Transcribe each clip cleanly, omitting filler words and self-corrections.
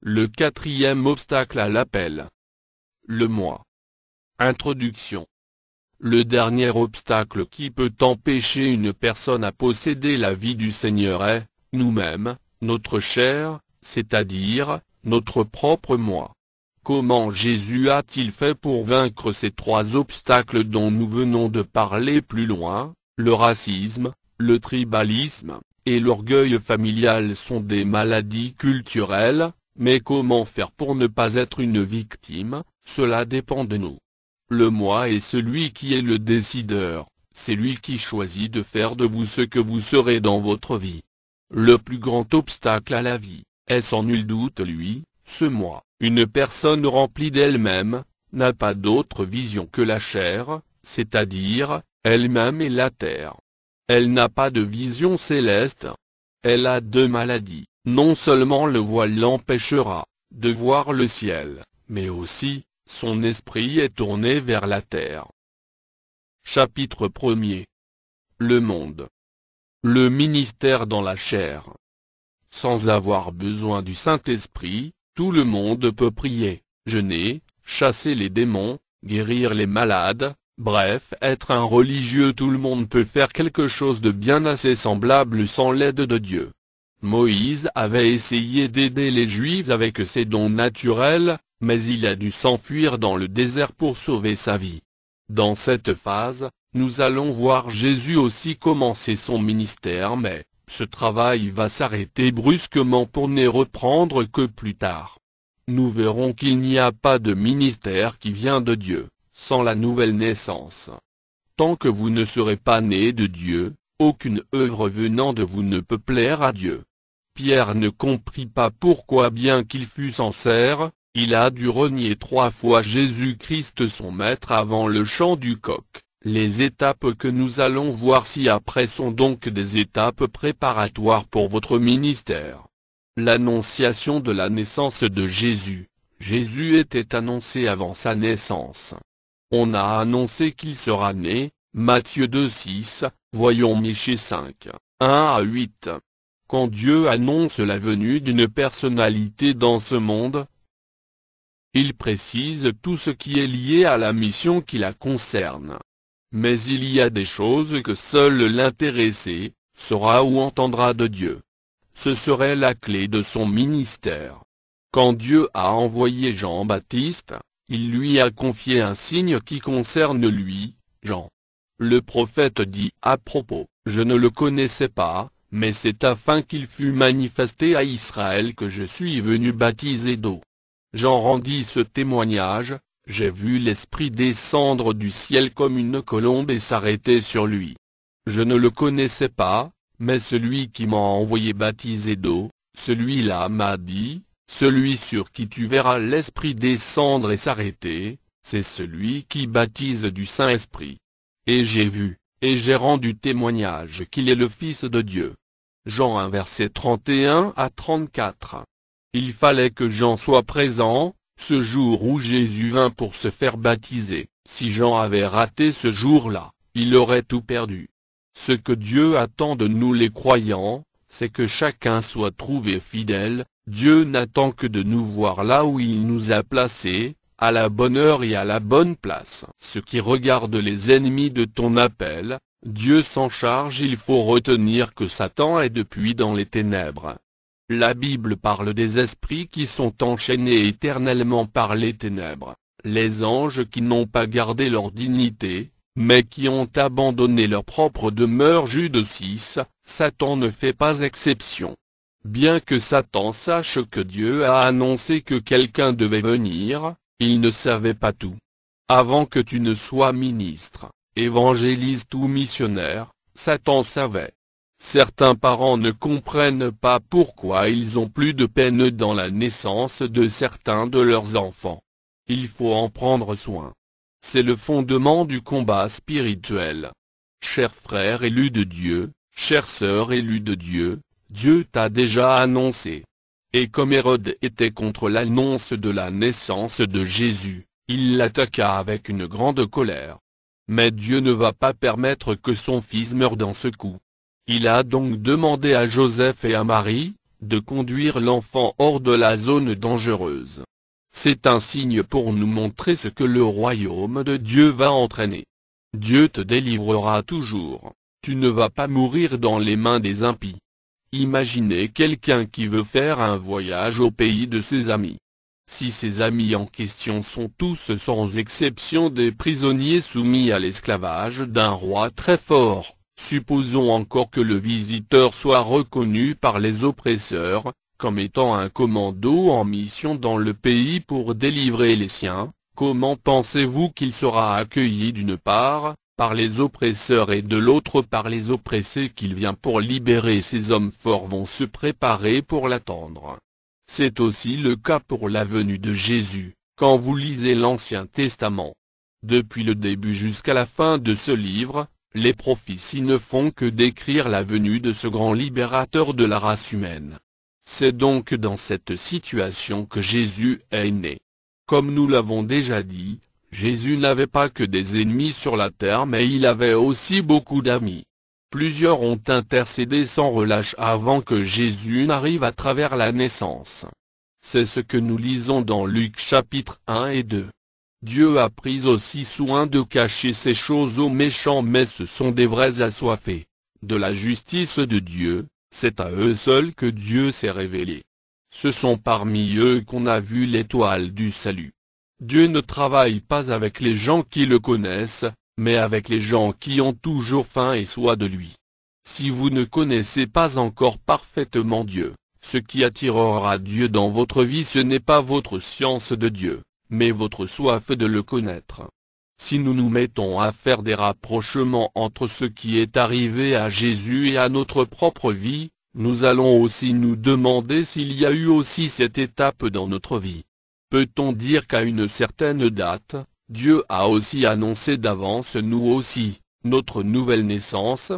Le quatrième obstacle à l'appel. Le moi. Introduction. Le dernier obstacle qui peut empêcher une personne à posséder la vie du Seigneur est, nous-mêmes, notre chair, c'est-à-dire, notre propre moi. Comment Jésus a-t-il fait pour vaincre ces trois obstacles dont nous venons de parler plus loin? Le racisme, le tribalisme, et l'orgueil familial sont des maladies culturelles, mais comment faire pour ne pas être une victime? Cela dépend de nous. Le moi est celui qui est le décideur, c'est lui qui choisit de faire de vous ce que vous serez dans votre vie. Le plus grand obstacle à la vie, est sans nul doute lui, ce moi. Une personne remplie d'elle-même, n'a pas d'autre vision que la chair, c'est-à-dire, elle-même et la terre. Elle n'a pas de vision céleste. Elle a deux maladies, non seulement le voile l'empêchera de voir le ciel, mais aussi, son esprit est tourné vers la terre. Chapitre 1er. Le monde. Le ministère dans la chair. Sans avoir besoin du Saint-Esprit, tout le monde peut prier, jeûner, chasser les démons, guérir les malades, bref, être un religieux. Tout le monde peut faire quelque chose de bien assez semblable sans l'aide de Dieu. Moïse avait essayé d'aider les Juifs avec ses dons naturels, mais il a dû s'enfuir dans le désert pour sauver sa vie. Dans cette phase, nous allons voir Jésus aussi commencer son ministère, mais ce travail va s'arrêter brusquement pour ne reprendre que plus tard. Nous verrons qu'il n'y a pas de ministère qui vient de Dieu, sans la nouvelle naissance. Tant que vous ne serez pas né de Dieu, aucune œuvre venant de vous ne peut plaire à Dieu. Pierre ne comprit pas pourquoi, bien qu'il fût sincère, il a dû renier 3 fois Jésus-Christ son maître avant le chant du coq. Les étapes que nous allons voir ci-après sont donc des étapes préparatoires pour votre ministère. L'annonciation de la naissance de Jésus. Jésus était annoncé avant sa naissance. On a annoncé qu'il sera né, Matthieu 2,6, voyons Michée 5, 1-8. Quand Dieu annonce la venue d'une personnalité dans ce monde, il précise tout ce qui est lié à la mission qui la concerne. Mais il y a des choses que seul l'intéressé saura ou entendra de Dieu. Ce serait la clé de son ministère. Quand Dieu a envoyé Jean-Baptiste, il lui a confié un signe qui concerne lui, Jean. Le prophète dit à propos, « Je ne le connaissais pas, mais c'est afin qu'il fût manifesté à Israël que je suis venu baptiser d'eau. » Jean rendit ce témoignage, « J'ai vu l'Esprit descendre du ciel comme une colombe et s'arrêter sur lui. Je ne le connaissais pas, mais celui qui m'a envoyé baptiser d'eau, celui-là m'a dit, celui sur qui tu verras l'Esprit descendre et s'arrêter, c'est celui qui baptise du Saint-Esprit. Et j'ai vu, et j'ai rendu témoignage qu'il est le Fils de Dieu. » Jean 1 versets 31-34. Il fallait que Jean soit présent, ce jour où Jésus vint pour se faire baptiser. Si Jean avait raté ce jour-là, il aurait tout perdu. Ce que Dieu attend de nous les croyants, c'est que chacun soit trouvé fidèle. Dieu n'attend que de nous voir là où il nous a placés, à la bonne heure et à la bonne place. Ce qui regarde les ennemis de ton appel, Dieu s'en charge. Il faut retenir que Satan est depuis dans les ténèbres. La Bible parle des esprits qui sont enchaînés éternellement par les ténèbres, les anges qui n'ont pas gardé leur dignité, mais qui ont abandonné leur propre demeure. Jude 6, Satan ne fait pas exception. Bien que Satan sache que Dieu a annoncé que quelqu'un devait venir, il ne savait pas tout. Avant que tu ne sois ministre, évangéliste ou missionnaire, Satan savait. Certains parents ne comprennent pas pourquoi ils ont plus de peine dans la naissance de certains de leurs enfants. Il faut en prendre soin. C'est le fondement du combat spirituel. Chers frères élus de Dieu, chères sœurs élues de Dieu, Dieu t'a déjà annoncé. Et comme Hérode était contre l'annonce de la naissance de Jésus, il l'attaqua avec une grande colère. Mais Dieu ne va pas permettre que son fils meure dans ce coup. Il a donc demandé à Joseph et à Marie, de conduire l'enfant hors de la zone dangereuse. C'est un signe pour nous montrer ce que le royaume de Dieu va entraîner. Dieu te délivrera toujours, tu ne vas pas mourir dans les mains des impies. Imaginez quelqu'un qui veut faire un voyage au pays de ses amis. Si ses amis en question sont tous sans exception des prisonniers soumis à l'esclavage d'un roi très fort, supposons encore que le visiteur soit reconnu par les oppresseurs, comme étant un commando en mission dans le pays pour délivrer les siens, comment pensez-vous qu'il sera accueilli d'une part, par les oppresseurs et de l'autre par les oppressés qu'il vient pour libérer? Ces hommes forts vont se préparer pour l'attendre. C'est aussi le cas pour la venue de Jésus, quand vous lisez l'Ancien Testament. Depuis le début jusqu'à la fin de ce livre, les prophéties ne font que décrire la venue de ce grand libérateur de la race humaine. C'est donc dans cette situation que Jésus est né. Comme nous l'avons déjà dit, Jésus n'avait pas que des ennemis sur la terre mais il avait aussi beaucoup d'amis. Plusieurs ont intercédé sans relâche avant que Jésus n'arrive à travers la naissance. C'est ce que nous lisons dans Luc chapitre 1 et 2. Dieu a pris aussi soin de cacher ces choses aux méchants mais ce sont des vrais assoiffés de la justice de Dieu, c'est à eux seuls que Dieu s'est révélé. Ce sont parmi eux qu'on a vu l'étoile du salut. Dieu ne travaille pas avec les gens qui le connaissent, mais avec les gens qui ont toujours faim et soif de lui. Si vous ne connaissez pas encore parfaitement Dieu, ce qui attirera Dieu dans votre vie ce n'est pas votre science de Dieu, mais votre soif de le connaître. Si nous nous mettons à faire des rapprochements entre ce qui est arrivé à Jésus et à notre propre vie, nous allons aussi nous demander s'il y a eu aussi cette étape dans notre vie. Peut-on dire qu'à une certaine date, Dieu a aussi annoncé d'avance nous aussi, notre nouvelle naissance?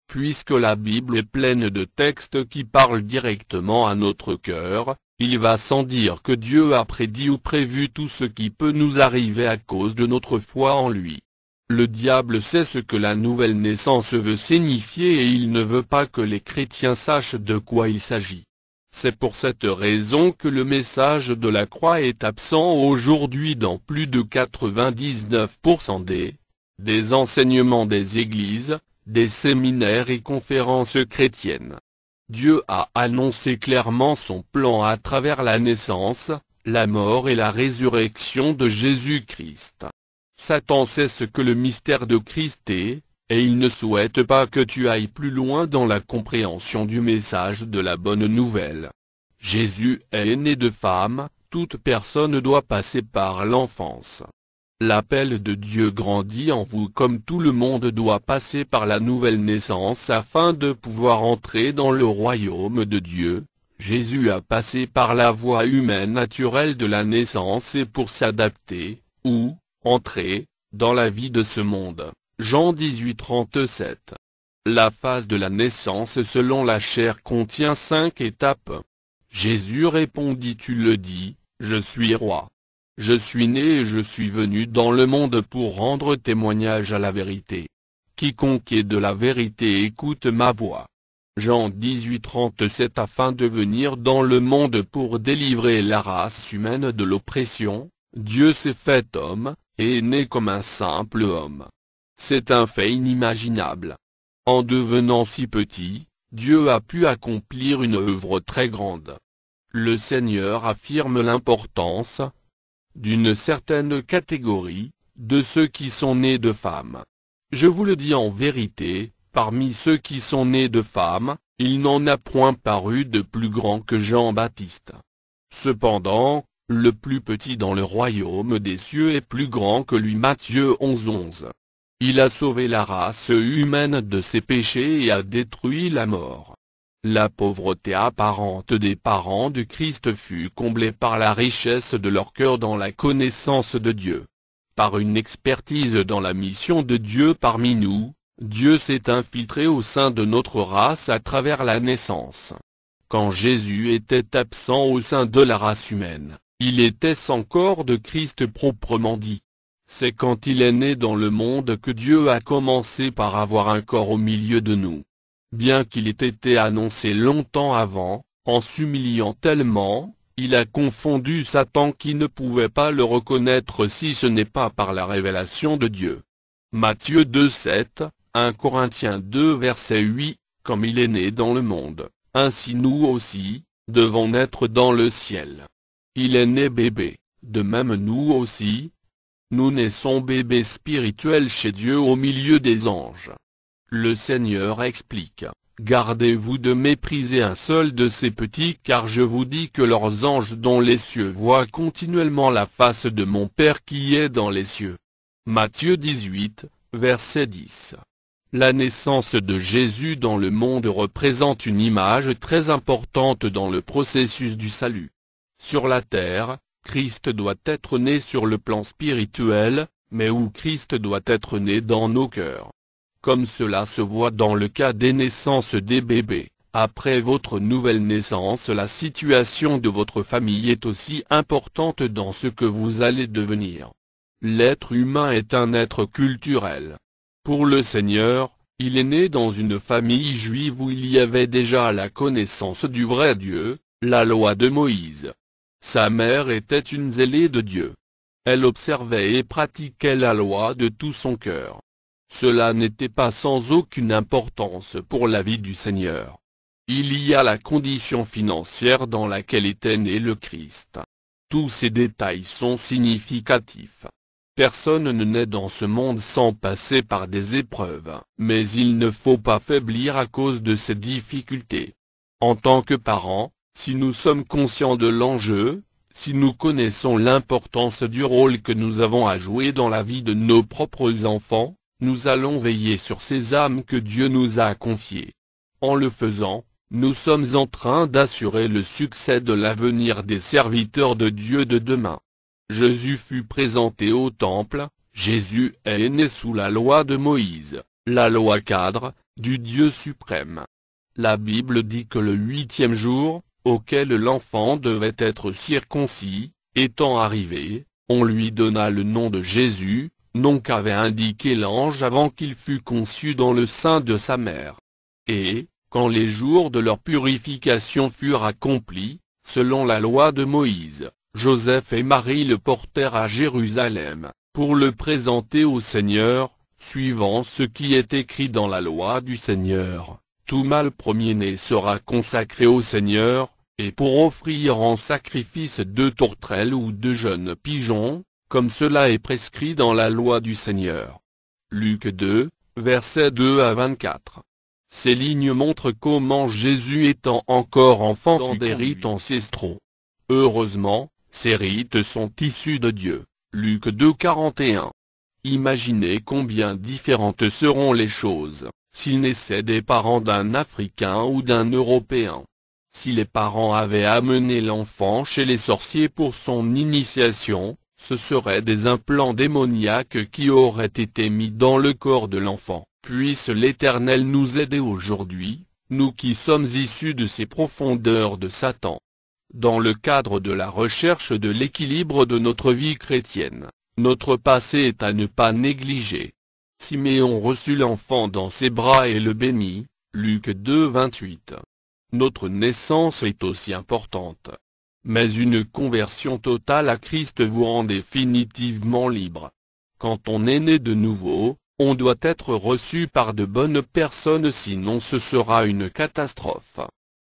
Puisque la Bible est pleine de textes qui parlent directement à notre cœur, il va sans dire que Dieu a prédit ou prévu tout ce qui peut nous arriver à cause de notre foi en lui. Le diable sait ce que la nouvelle naissance veut signifier et il ne veut pas que les chrétiens sachent de quoi il s'agit. C'est pour cette raison que le message de la croix est absent aujourd'hui dans plus de 99% des enseignements des églises, des séminaires et conférences chrétiennes. Dieu a annoncé clairement son plan à travers la naissance, la mort et la résurrection de Jésus-Christ. Satan sait ce que le mystère de Christ est, et il ne souhaite pas que tu ailles plus loin dans la compréhension du message de la bonne nouvelle. Jésus est né de femme, toute personne doit passer par l'enfance. L'appel de Dieu grandit en vous comme tout le monde doit passer par la nouvelle naissance afin de pouvoir entrer dans le royaume de Dieu. Jésus a passé par la voie humaine naturelle de la naissance et pour s'adapter, ou, entrer, dans la vie de ce monde. Jean 18:37. La phase de la naissance selon la chair contient 5 étapes. Jésus répondit: Tu le dis, je suis roi. Je suis né et je suis venu dans le monde pour rendre témoignage à la vérité. Quiconque est de la vérité écoute ma voix. Jean 18:37. Afin de venir dans le monde pour délivrer la race humaine de l'oppression, Dieu s'est fait homme, et est né comme un simple homme. C'est un fait inimaginable. En devenant si petit, Dieu a pu accomplir une œuvre très grande. Le Seigneur affirme l'importance d'une certaine catégorie, de ceux qui sont nés de femmes. Je vous le dis en vérité, parmi ceux qui sont nés de femmes, il n'en a point paru de plus grand que Jean-Baptiste. Cependant, le plus petit dans le royaume des cieux est plus grand que lui. Matthieu 11:11. Il a sauvé la race humaine de ses péchés et a détruit la mort. La pauvreté apparente des parents du Christ fut comblée par la richesse de leur cœur dans la connaissance de Dieu. Par une expertise dans la mission de Dieu parmi nous, Dieu s'est infiltré au sein de notre race à travers la naissance. Quand Jésus était absent au sein de la race humaine, il était sans corps de Christ proprement dit. C'est quand il est né dans le monde que Dieu a commencé par avoir un corps au milieu de nous. Bien qu'il ait été annoncé longtemps avant, En s'humiliant tellement, il a confondu Satan qui ne pouvait pas le reconnaître si ce n'est pas par la révélation de Dieu. Matthieu 2,7, 1 Corinthiens 2 verset 8, comme il est né dans le monde, ainsi nous aussi, devons naître dans le ciel. Il est né bébé, de même nous aussi. Nous naissons bébés spirituels chez Dieu au milieu des anges. Le Seigneur explique, « Gardez-vous de mépriser un seul de ces petits car je vous dis que leurs anges dans les cieux voient continuellement la face de mon Père qui est dans les cieux. » Matthieu 18, verset 10. La naissance de Jésus dans le monde représente une image très importante dans le processus du salut. Sur la terre, Christ doit être né sur le plan spirituel, mais où Christ doit être né dans nos cœurs. Comme cela se voit dans le cas des naissances des bébés, après votre nouvelle naissance la situation de votre famille est aussi importante dans ce que vous allez devenir. L'être humain est un être culturel. Pour le Seigneur, il est né dans une famille juive où il y avait déjà la connaissance du vrai Dieu, la loi de Moïse. Sa mère était une zélée de Dieu. Elle observait et pratiquait la loi de tout son cœur. Cela n'était pas sans aucune importance pour la vie du Seigneur. Il y a la condition financière dans laquelle était né le Christ. Tous ces détails sont significatifs. Personne ne naît dans ce monde sans passer par des épreuves, mais il ne faut pas faiblir à cause de ces difficultés. En tant que parents, si nous sommes conscients de l'enjeu, si nous connaissons l'importance du rôle que nous avons à jouer dans la vie de nos propres enfants, nous allons veiller sur ces âmes que Dieu nous a confiées. En le faisant, nous sommes en train d'assurer le succès de l'avenir des serviteurs de Dieu de demain. Jésus fut présenté au temple, Jésus est né sous la loi de Moïse, la loi cadre, du Dieu suprême. La Bible dit que le 8e jour, auquel l'enfant devait être circoncis, étant arrivé, on lui donna le nom de Jésus, nom qu'avait indiqué l'ange avant qu'il fût conçu dans le sein de sa mère. Et, quand les jours de leur purification furent accomplis, selon la loi de Moïse, Joseph et Marie le portèrent à Jérusalem, pour le présenter au Seigneur, suivant ce qui est écrit dans la loi du Seigneur. Tout mâle premier-né sera consacré au Seigneur, et pour offrir en sacrifice 2 tourterelles ou 2 jeunes pigeons, comme cela est prescrit dans la loi du Seigneur. Luc 2, versets 2 à 24. Ces lignes montrent comment Jésus étant encore enfant dans des rites ancestraux. Heureusement, ces rites sont issus de Dieu. Luc 2, 41. Imaginez combien différentes seront les choses s'il naissait des parents d'un Africain ou d'un Européen. Si les parents avaient amené l'enfant chez les sorciers pour son initiation, ce seraient des implants démoniaques qui auraient été mis dans le corps de l'enfant. Puisse l'Éternel nous aider aujourd'hui, nous qui sommes issus de ces profondeurs de Satan. Dans le cadre de la recherche de l'équilibre de notre vie chrétienne, notre passé est à ne pas négliger. Siméon reçut l'enfant dans ses bras et le bénit, Luc 2, 28. Notre naissance est aussi importante. Mais une conversion totale à Christ vous rend définitivement libre. Quand on est né de nouveau, on doit être reçu par de bonnes personnes sinon ce sera une catastrophe.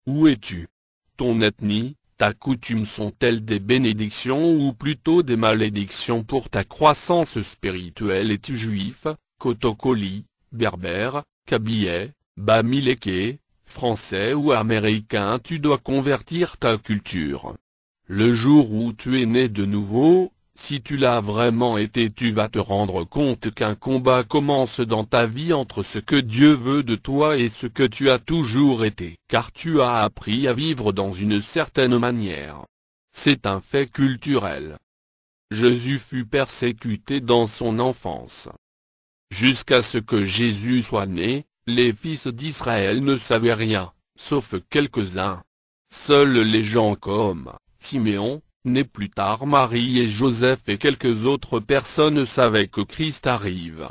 Où es-tu? Ton ethnie, ta coutume sont-elles des bénédictions ou plutôt des malédictions pour ta croissance spirituelle? Es-tu juif, Kotokoli, berbère, kabyais, bamileke, français ou américain? Tu dois convertir ta culture. Le jour où tu es né de nouveau, si tu l'as vraiment été, tu vas te rendre compte qu'un combat commence dans ta vie entre ce que Dieu veut de toi et ce que tu as toujours été, car tu as appris à vivre dans une certaine manière. C'est un fait culturel. Jésus fut persécuté dans son enfance. Jusqu'à ce que Jésus soit né, les fils d'Israël ne savaient rien, sauf quelques-uns. Seuls les gens comme Siméon, né plus tard Marie et Joseph et quelques autres personnes savaient que Christ arrive.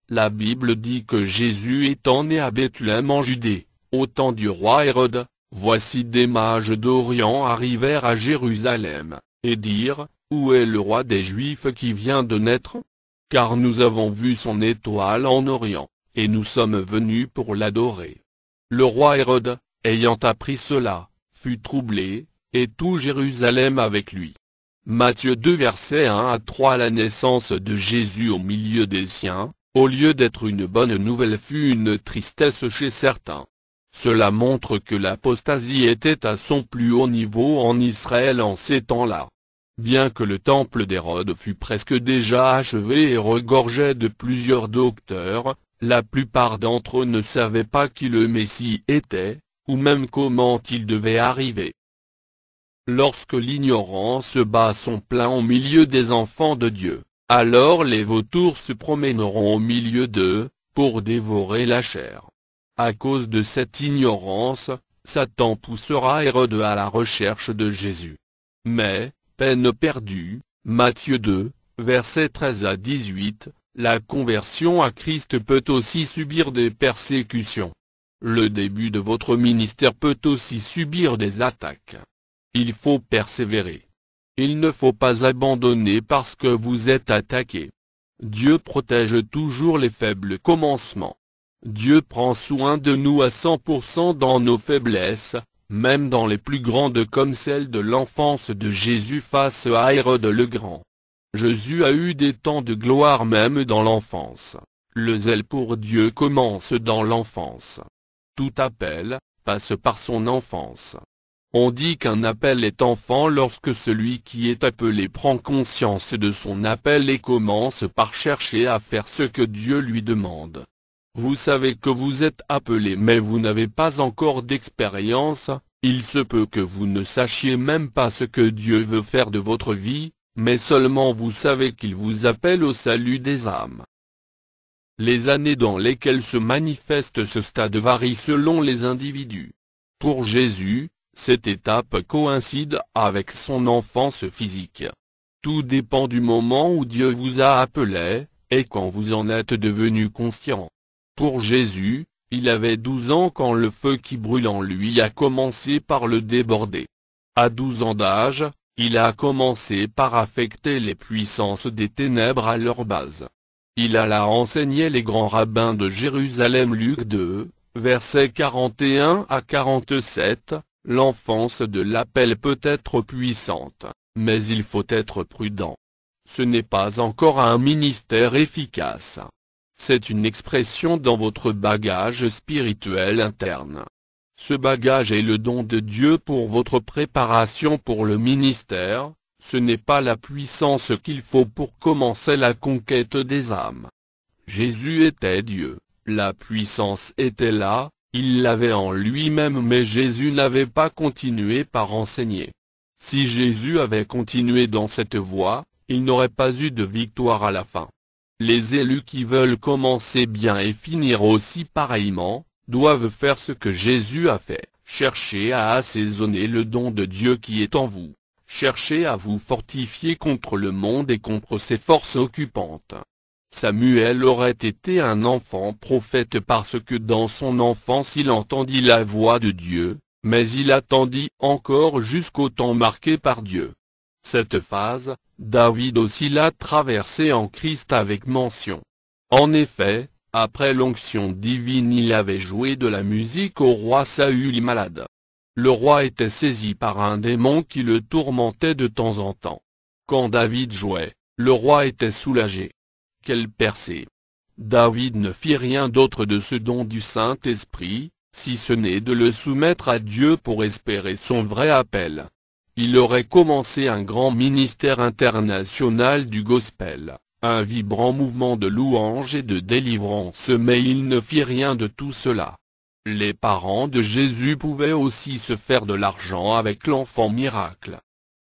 La Bible dit que Jésus étant né à Bethléem en Judée, au temps du roi Hérode, voici des mages d'Orient arrivèrent à Jérusalem, et dirent, où est le roi des Juifs qui vient de naître? Car nous avons vu son étoile en Orient, et nous sommes venus pour l'adorer. Le roi Hérode, ayant appris cela, fut troublé, et tout Jérusalem avec lui. Matthieu 2 versets 1 à 3. La naissance de Jésus au milieu des siens, au lieu d'être une bonne nouvelle, fut une tristesse chez certains. Cela montre que l'apostasie était à son plus haut niveau en Israël en ces temps-là. Bien que le temple d'Hérode fût presque déjà achevé et regorgeait de plusieurs docteurs, la plupart d'entre eux ne savaient pas qui le Messie était, ou même comment il devait arriver. Lorsque l'ignorance bat son plein au milieu des enfants de Dieu, alors les vautours se promèneront au milieu d'eux, pour dévorer la chair. À cause de cette ignorance, Satan poussera Hérode à la recherche de Jésus. Mais, peine perdue, Matthieu 2, versets 13 à 18, la conversion à Christ peut aussi subir des persécutions. Le début de votre ministère peut aussi subir des attaques. Il faut persévérer. Il ne faut pas abandonner parce que vous êtes attaqué. Dieu protège toujours les faibles commencements. Dieu prend soin de nous à 100% dans nos faiblesses, même dans les plus grandes comme celle de l'enfance de Jésus face à Hérode le Grand. Jésus a eu des temps de gloire même dans l'enfance. Le zèle pour Dieu commence dans l'enfance. Tout appel passe par son enfance. On dit qu'un appel est enfant lorsque celui qui est appelé prend conscience de son appel et commence par chercher à faire ce que Dieu lui demande. Vous savez que vous êtes appelé mais vous n'avez pas encore d'expérience, il se peut que vous ne sachiez même pas ce que Dieu veut faire de votre vie, mais seulement vous savez qu'il vous appelle au salut des âmes. Les années dans lesquelles se manifeste ce stade varient selon les individus. Pour Jésus, cette étape coïncide avec son enfance physique. Tout dépend du moment où Dieu vous a appelé, et quand vous en êtes devenu conscient. Pour Jésus, il avait 12 ans quand le feu qui brûle en lui a commencé par le déborder. À 12 ans d'âge, il a commencé par affecter les puissances des ténèbres à leur base. Il alla enseigner les grands rabbins de Jérusalem. Luc 2, versets 41 à 47. L'enfance de l'appel peut être puissante, mais il faut être prudent. Ce n'est pas encore un ministère efficace. C'est une expression dans votre bagage spirituel interne. Ce bagage est le don de Dieu pour votre préparation pour le ministère, ce n'est pas la puissance qu'il faut pour commencer la conquête des âmes. Jésus était Dieu, la puissance était là. Il l'avait en lui-même mais Jésus n'avait pas continué par enseigner. Si Jésus avait continué dans cette voie, il n'aurait pas eu de victoire à la fin. Les élus qui veulent commencer bien et finir aussi pareillement, doivent faire ce que Jésus a fait, chercher à assaisonner le don de Dieu qui est en vous, chercher à vous fortifier contre le monde et contre ses forces occupantes. Samuel aurait été un enfant prophète parce que dans son enfance il entendit la voix de Dieu, mais il attendit encore jusqu'au temps marqué par Dieu. Cette phase, David aussi l'a traversée en Christ avec mention. En effet, après l'onction divine il avait joué de la musique au roi Saül malade. Le roi était saisi par un démon qui le tourmentait de temps en temps. Quand David jouait, le roi était soulagé. Quelle percée! David ne fit rien d'autre de ce don du Saint-Esprit, si ce n'est de le soumettre à Dieu pour espérer son vrai appel. Il aurait commencé un grand ministère international du gospel, un vibrant mouvement de louange et de délivrance mais il ne fit rien de tout cela. Les parents de Jésus pouvaient aussi se faire de l'argent avec l'enfant miracle.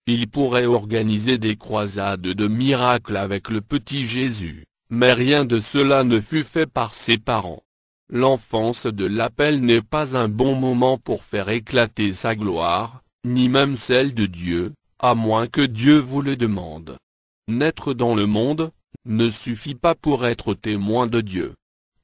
Ils pourraient organiser des croisades de miracles avec le petit Jésus. Mais rien de cela ne fut fait par ses parents. L'enfance de l'appel n'est pas un bon moment pour faire éclater sa gloire, ni même celle de Dieu, à moins que Dieu vous le demande. Naître dans le monde, ne suffit pas pour être témoin de Dieu.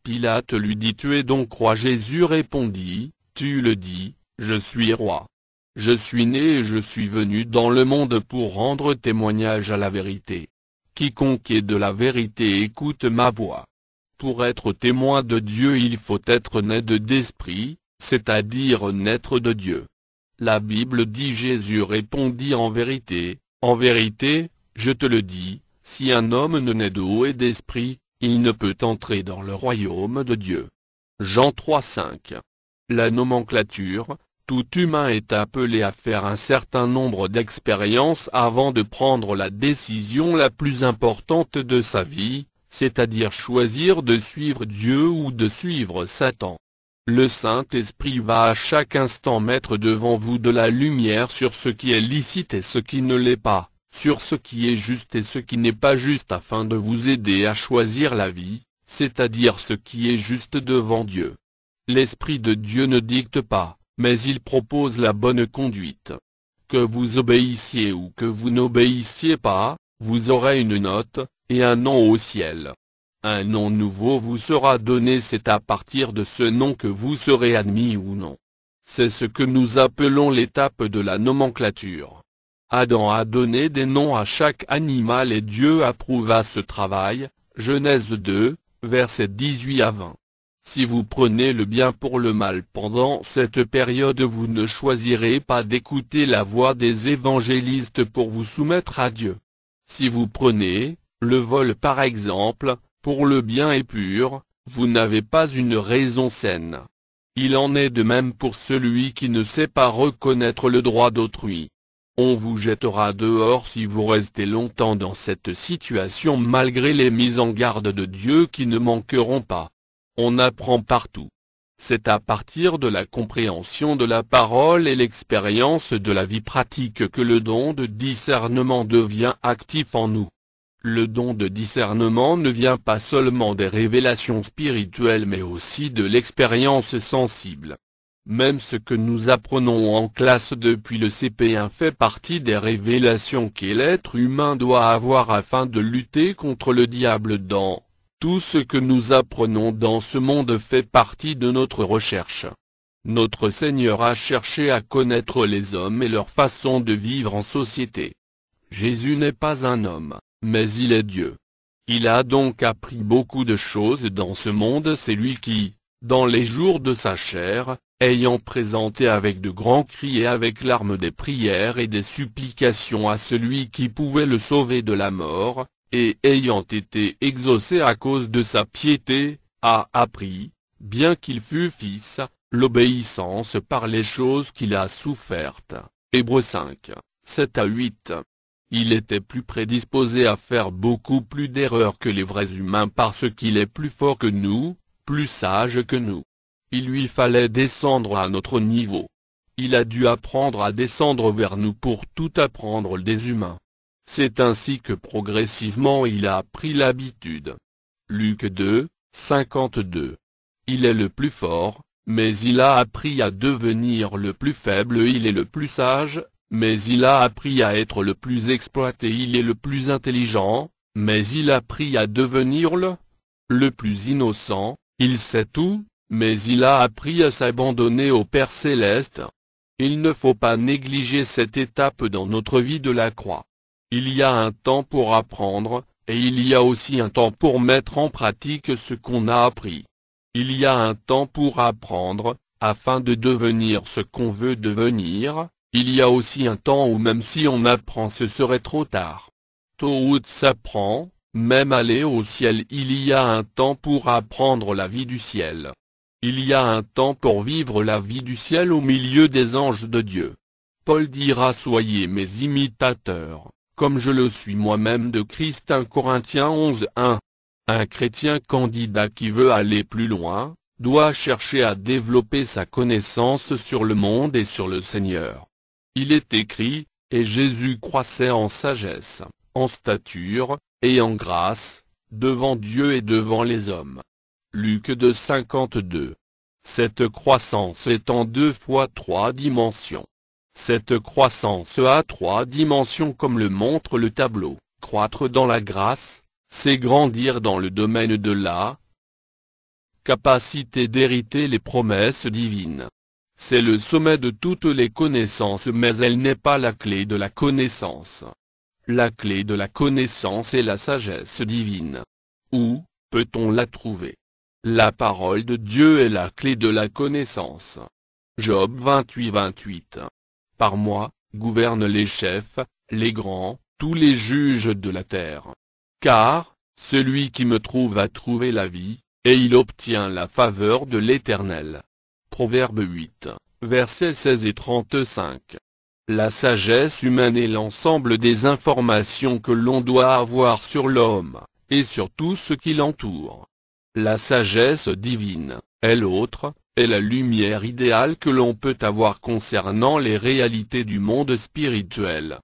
Pilate lui dit: Tu es donc roi? Jésus répondit: Tu le dis, Je suis roi. Je suis né et je suis venu dans le monde pour rendre témoignage à la vérité. Quiconque est de la vérité écoute ma voix. Pour être témoin de Dieu il faut être né d'esprit, c'est-à-dire naître de Dieu. La Bible dit Jésus répondit en vérité, je te le dis, si un homme ne naît d'eau et d'esprit, il ne peut entrer dans le royaume de Dieu. Jean 3,5. La nomenclature, tout humain est appelé à faire un certain nombre d'expériences avant de prendre la décision la plus importante de sa vie, c'est-à-dire choisir de suivre Dieu ou de suivre Satan. Le Saint-Esprit va à chaque instant mettre devant vous de la lumière sur ce qui est licite et ce qui ne l'est pas, sur ce qui est juste et ce qui n'est pas juste afin de vous aider à choisir la vie, c'est-à-dire ce qui est juste devant Dieu. L'Esprit de Dieu ne dicte pas, mais il propose la bonne conduite. Que vous obéissiez ou que vous n'obéissiez pas, vous aurez une note, et un nom au ciel. Un nom nouveau vous sera donné, c'est à partir de ce nom que vous serez admis ou non. C'est ce que nous appelons l'étape de la nomenclature. Adam a donné des noms à chaque animal et Dieu approuva ce travail, Genèse 2, versets 18 à 20. Si vous prenez le bien pour le mal pendant cette période, vous ne choisirez pas d'écouter la voix des évangélistes pour vous soumettre à Dieu. Si vous prenez le vol par exemple, pour le bien et pur, vous n'avez pas une raison saine. Il en est de même pour celui qui ne sait pas reconnaître le droit d'autrui. On vous jettera dehors si vous restez longtemps dans cette situation malgré les mises en garde de Dieu qui ne manqueront pas. On apprend partout. C'est à partir de la compréhension de la parole et l'expérience de la vie pratique que le don de discernement devient actif en nous. Le don de discernement ne vient pas seulement des révélations spirituelles mais aussi de l'expérience sensible. Même ce que nous apprenons en classe depuis le CP1 fait partie des révélations que l'être humain doit avoir afin de lutter contre le diable. Tout ce que nous apprenons dans ce monde fait partie de notre recherche. Notre Seigneur a cherché à connaître les hommes et leur façon de vivre en société. Jésus n'est pas un homme, mais il est Dieu. Il a donc appris beaucoup de choses dans ce monde. C'est lui qui, dans les jours de sa chair, ayant présenté avec de grands cris et avec larmes des prières et des supplications à celui qui pouvait le sauver de la mort, et ayant été exaucé à cause de sa piété, a appris, bien qu'il fût fils, l'obéissance par les choses qu'il a souffertes. Hébreux 5, 7 à 8. Il était plus prédisposé à faire beaucoup plus d'erreurs que les vrais humains parce qu'il est plus fort que nous, plus sage que nous. Il lui fallait descendre à notre niveau. Il a dû apprendre à descendre vers nous pour tout apprendre des humains. C'est ainsi que progressivement il a pris l'habitude. Luc 2, 52. Il est le plus fort, mais il a appris à devenir le plus faible. Il est le plus sage, mais il a appris à être le plus exploité. Il est le plus intelligent, mais il a appris à devenir le plus innocent. Il sait tout, mais il a appris à s'abandonner au Père Céleste. Il ne faut pas négliger cette étape dans notre vie de la croix. Il y a un temps pour apprendre, et il y a aussi un temps pour mettre en pratique ce qu'on a appris. Il y a un temps pour apprendre, afin de devenir ce qu'on veut devenir. Il y a aussi un temps où même si on apprend ce serait trop tard. Tôt ou tard s'apprend, même aller au ciel. Il y a un temps pour apprendre la vie du ciel. Il y a un temps pour vivre la vie du ciel au milieu des anges de Dieu. Paul dira soyez mes imitateurs, comme je le suis moi-même de Christ. 1 Corinthiens 11, 1. Un chrétien candidat qui veut aller plus loin, doit chercher à développer sa connaissance sur le monde et sur le Seigneur. Il est écrit, et Jésus croissait en sagesse, en stature, et en grâce, devant Dieu et devant les hommes. Luc 2, 52. Cette croissance est en 2 fois 3 dimensions. Cette croissance a 3 dimensions comme le montre le tableau. Croître dans la grâce, c'est grandir dans le domaine de la capacité d'hériter les promesses divines. C'est le sommet de toutes les connaissances, mais elle n'est pas la clé de la connaissance. La clé de la connaissance est la sagesse divine. Où peut-on la trouver? La parole de Dieu est la clé de la connaissance. Job 28:28. Par moi, gouvernent les chefs, les grands, tous les juges de la terre. Car, celui qui me trouve a trouvé la vie, et il obtient la faveur de l'Éternel. Proverbe 8, versets 16 et 35. La sagesse humaine est l'ensemble des informations que l'on doit avoir sur l'homme, et sur tout ce qui l'entoure. La sagesse divine, est l'autre, est la lumière idéale que l'on peut avoir concernant les réalités du monde spirituel.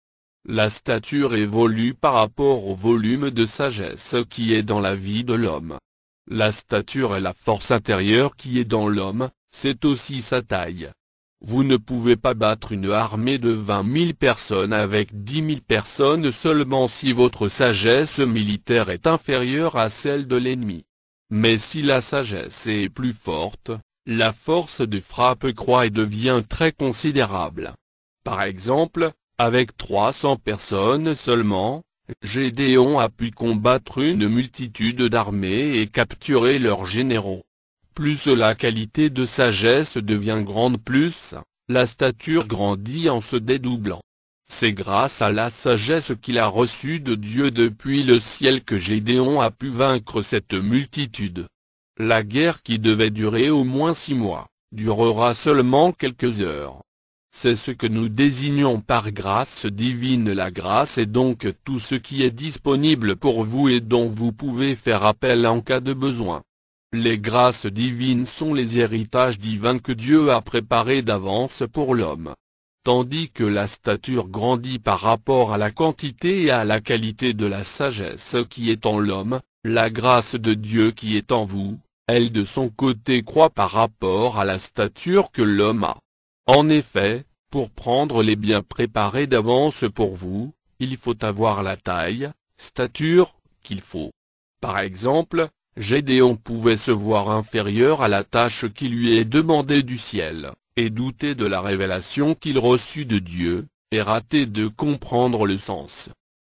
La stature évolue par rapport au volume de sagesse qui est dans la vie de l'homme. La stature est la force intérieure qui est dans l'homme, c'est aussi sa taille. Vous ne pouvez pas battre une armée de 20 000 personnes avec 10 000 personnes seulement si votre sagesse militaire est inférieure à celle de l'ennemi. Mais si la sagesse est plus forte, la force de frappe croît et devient très considérable. Par exemple, avec 300 personnes seulement, Gédéon a pu combattre une multitude d'armées et capturer leurs généraux. Plus la qualité de sagesse devient grande, plus la stature grandit en se dédoublant. C'est grâce à la sagesse qu'il a reçue de Dieu depuis le ciel que Gédéon a pu vaincre cette multitude. La guerre qui devait durer au moins 6 mois, durera seulement quelques heures. C'est ce que nous désignons par grâce divine. La grâce est donc tout ce qui est disponible pour vous et dont vous pouvez faire appel en cas de besoin. Les grâces divines sont les héritages divins que Dieu a préparés d'avance pour l'homme. Tandis que la stature grandit par rapport à la quantité et à la qualité de la sagesse qui est en l'homme, la grâce de Dieu qui est en vous, elle de son côté croît par rapport à la stature que l'homme a. En effet, pour prendre les biens préparés d'avance pour vous, il faut avoir la taille, stature, qu'il faut. Par exemple, Gédéon pouvait se voir inférieur à la tâche qui lui est demandée du ciel, et douter de la révélation qu'il reçut de Dieu, et rater de comprendre le sens.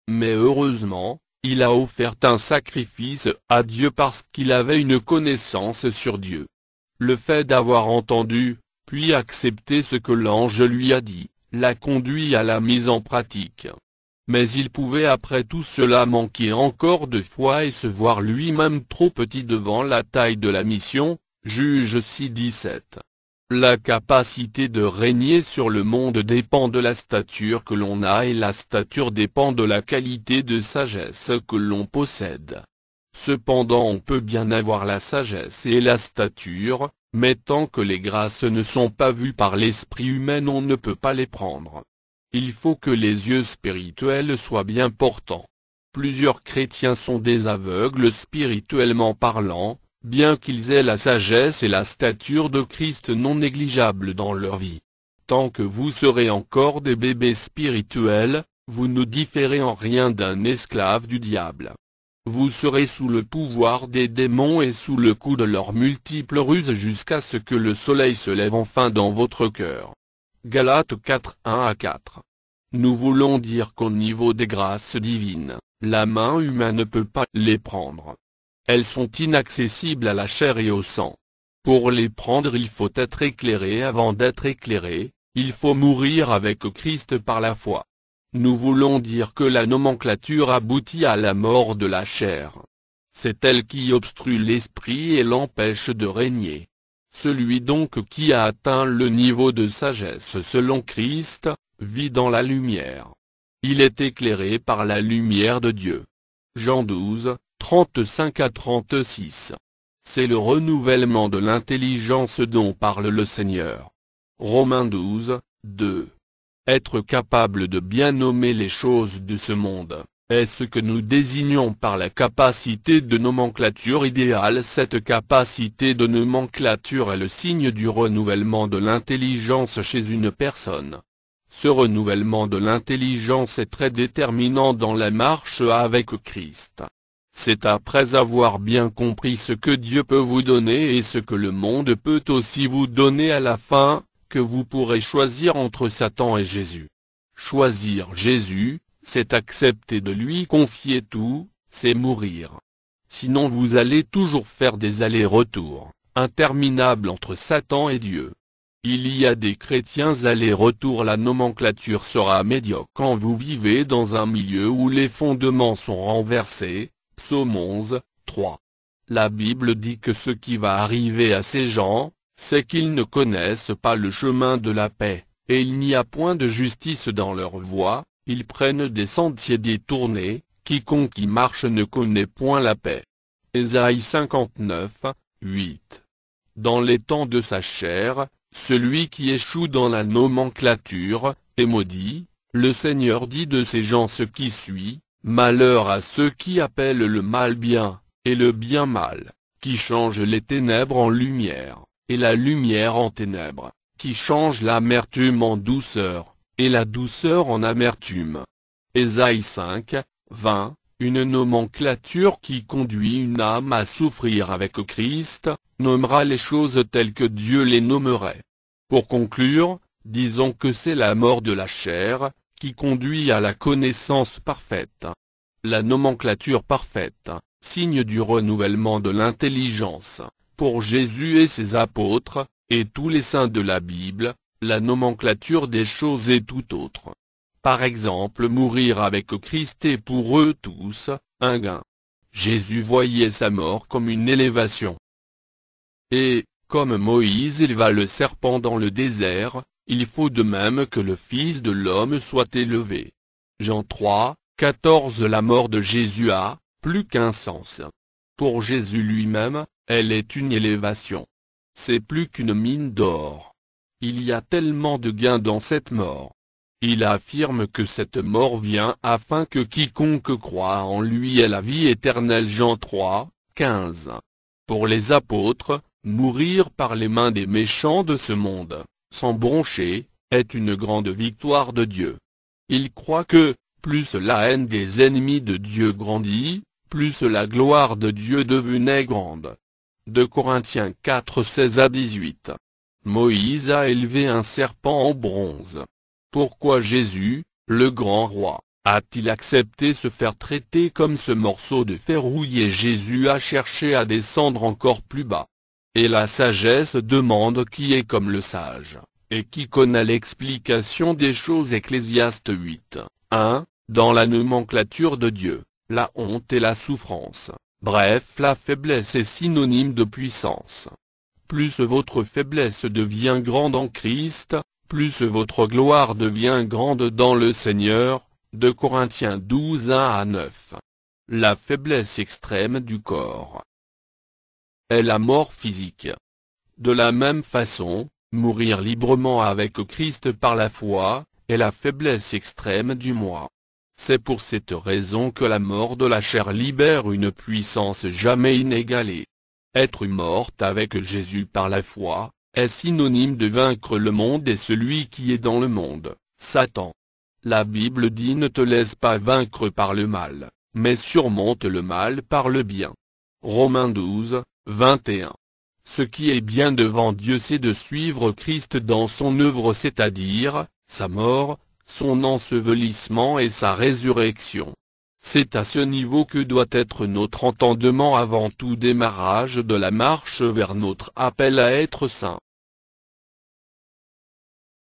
Mais heureusement, il a offert un sacrifice à Dieu parce qu'il avait une connaissance sur Dieu. Le fait d'avoir entendu, puis accepté ce que l'ange lui a dit, l'a conduit à la mise en pratique. Mais il pouvait après tout cela manquer encore de foi et se voir lui-même trop petit devant la taille de la mission, Juge 6:17. La capacité de régner sur le monde dépend de la stature que l'on a et la stature dépend de la qualité de sagesse que l'on possède. Cependant on peut bien avoir la sagesse et la stature, mais tant que les grâces ne sont pas vues par l'esprit humain on ne peut pas les prendre. Il faut que les yeux spirituels soient bien portants. Plusieurs chrétiens sont des aveugles spirituellement parlant, bien qu'ils aient la sagesse et la stature de Christ non négligeables dans leur vie. Tant que vous serez encore des bébés spirituels, vous ne différez en rien d'un esclave du diable. Vous serez sous le pouvoir des démons et sous le coup de leurs multiples ruses jusqu'à ce que le soleil se lève enfin dans votre cœur. Galates 4:1-4. Nous voulons dire qu'au niveau des grâces divines, la main humaine ne peut pas les prendre. Elles sont inaccessibles à la chair et au sang. Pour les prendre il faut être éclairé avant d'être éclairé, il faut mourir avec Christ par la foi. Nous voulons dire que la nomenclature aboutit à la mort de la chair. C'est elle qui obstrue l'esprit et l'empêche de régner. Celui donc qui a atteint le niveau de sagesse selon Christ, vit dans la lumière. Il est éclairé par la lumière de Dieu. Jean 12, 35-36. C'est le renouvellement de l'intelligence dont parle le Seigneur. Romains 12, 2. Être capable de bien nommer les choses de ce monde, est ce que nous désignons par la capacité de nomenclature idéale. Cette capacité de nomenclature est le signe du renouvellement de l'intelligence chez une personne. Ce renouvellement de l'intelligence est très déterminant dans la marche avec Christ. C'est après avoir bien compris ce que Dieu peut vous donner et ce que le monde peut aussi vous donner à la fin, que vous pourrez choisir entre Satan et Jésus. Choisir Jésus, c'est accepter de lui confier tout, c'est mourir. Sinon vous allez toujours faire des allers-retours, interminables entre Satan et Dieu. Il y a des chrétiens allers-retours, la nomenclature sera médiocre quand vous vivez dans un milieu où les fondements sont renversés. Psaume 11, 3. La Bible dit que ce qui va arriver à ces gens, c'est qu'ils ne connaissent pas le chemin de la paix, et il n'y a point de justice dans leur voie, ils prennent des sentiers détournés, quiconque y marche ne connaît point la paix. Ésaïe 59, 8. Dans les temps de sa chair, celui qui échoue dans la nomenclature, est maudit. Le Seigneur dit de ces gens ce qui suit, malheur à ceux qui appellent le mal bien, et le bien mal, qui changent les ténèbres en lumière, et la lumière en ténèbres, qui changent l'amertume en douceur, et la douceur en amertume. Ésaïe 5, 20, une nomenclature qui conduit une âme à souffrir avec Christ, nommera les choses telles que Dieu les nommerait. Pour conclure, disons que c'est la mort de la chair, qui conduit à la connaissance parfaite. La nomenclature parfaite, signe du renouvellement de l'intelligence, pour Jésus et ses apôtres, et tous les saints de la Bible, la nomenclature des choses est tout autre. Par exemple, mourir avec Christ est pour eux tous, un gain. Jésus voyait sa mort comme une élévation. Et, comme Moïse éleva le serpent dans le désert, il faut de même que le Fils de l'homme soit élevé. Jean 3, 14. La mort de Jésus a, plus qu'un sens. Pour Jésus lui-même, elle est une élévation. C'est plus qu'une mine d'or. Il y a tellement de gains dans cette mort. Il affirme que cette mort vient afin que quiconque croit en lui ait la vie éternelle. Jean 3, 15. Pour les apôtres, mourir par les mains des méchants de ce monde, sans broncher, est une grande victoire de Dieu. Ils croient que, plus la haine des ennemis de Dieu grandit, plus la gloire de Dieu devenait grande. 2 Corinthiens 4, 16 à 18. Moïse a élevé un serpent en bronze. Pourquoi Jésus, le grand roi, a-t-il accepté se faire traiter comme ce morceau de fer rouillé? Jésus a cherché à descendre encore plus bas. Et la sagesse demande qui est comme le sage, et qui connaît l'explication des choses. Ecclésiaste 8, 1, dans la nomenclature de Dieu, la honte et la souffrance, bref la faiblesse est synonyme de puissance. Plus votre faiblesse devient grande en Christ, plus votre gloire devient grande dans le Seigneur. 2 Corinthiens 12, 1 à 9. La faiblesse extrême du corps est la mort physique. De la même façon, mourir librement avec Christ par la foi, est la faiblesse extrême du moi. C'est pour cette raison que la mort de la chair libère une puissance jamais inégalée. Être morte avec Jésus par la foi, est synonyme de vaincre le monde et celui qui est dans le monde, Satan. La Bible dit ne te laisse pas vaincre par le mal, mais surmonte le mal par le bien. Romains 12, 21. Ce qui est bien devant Dieu, c'est de suivre Christ dans son œuvre, c'est-à-dire, sa mort, son ensevelissement et sa résurrection. C'est à ce niveau que doit être notre entendement avant tout démarrage de la marche vers notre appel à être saint.